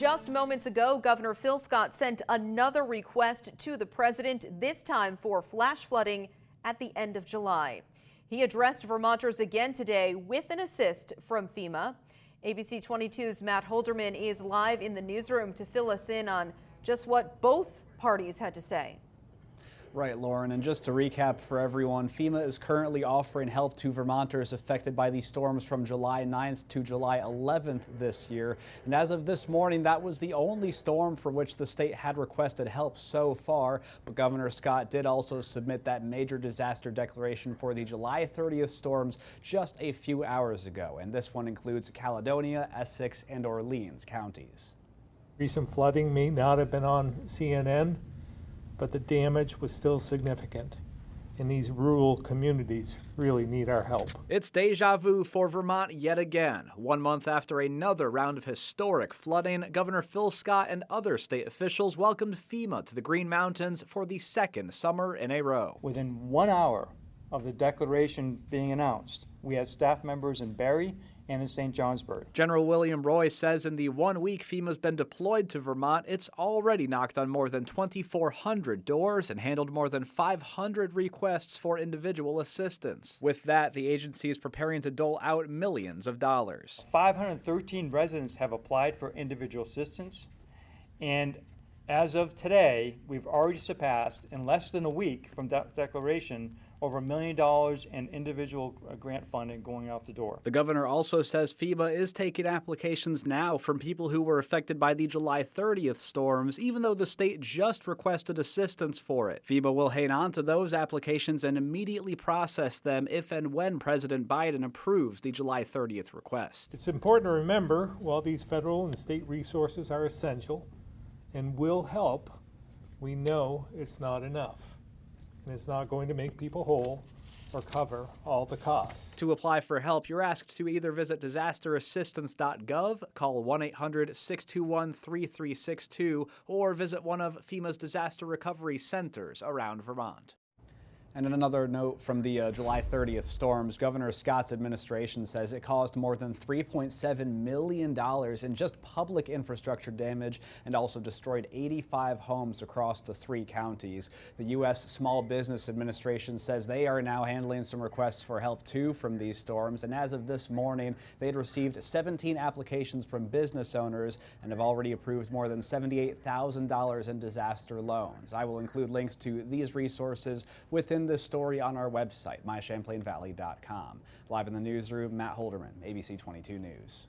Just moments ago, Governor Phil Scott sent another request to the president, this time for flash flooding at the end of July. He addressed Vermonters again today with an assist from FEMA. ABC 22's Matt Holderman is live in the newsroom to fill us in on just what both parties had to say. Right, Lauren, and just to recap for everyone, FEMA is currently offering help to Vermonters affected by these storms from July 9th to July 11th this year. And as of this morning, that was the only storm for which the state had requested help so far. But Governor Scott did also submit that major disaster declaration for the July 30th storms just a few hours ago. And this one includes Caledonia, Essex, and Orleans counties. Recent flooding may not have been on CNN, but the damage was still significant, and these rural communities really need our help. It's deja vu for Vermont yet again. 1 month after another round of historic flooding, Governor Phil Scott and other state officials welcomed FEMA to the Green Mountains for the second summer in a row. Within 1 hour of the declaration being announced, we had staff members in Barre and in St. Johnsbury. General William Roy says in the 1 week FEMA's been deployed to Vermont, it's already knocked on more than 2,400 doors and handled more than 500 requests for individual assistance. With that, the agency is preparing to dole out millions of dollars. 513 residents have applied for individual assistance, and as of today, we've already surpassed, in less than a week from that declaration, over $1 million in individual grant funding going out the door. The governor also says FEMA is taking applications now from people who were affected by the July 30th storms, even though the state just requested assistance for it. FEMA will hang on to those applications and immediately process them if and when President Biden approves the July 30th request. It's important to remember, while these federal and state resources are essential and will help, we know it's not enough. And it's not going to make people whole or cover all the costs. To apply for help, you're asked to either visit disasterassistance.gov, call 1-800-621-3362, or visit one of FEMA's disaster recovery centers around Vermont. And in another note from the July 30th storms, Governor Scott's administration says it caused more than $3.7 million in just public infrastructure damage and also destroyed 85 homes across the 3 counties. The U.S. Small Business Administration says they are now handling some requests for help too from these storms. And as of this morning, they had received 17 applications from business owners and have already approved more than $78,000 in disaster loans. I will include links to these resources within this story on our website, mychamplainvalley.com. Live in the newsroom, Matt Holderman, ABC 22 News.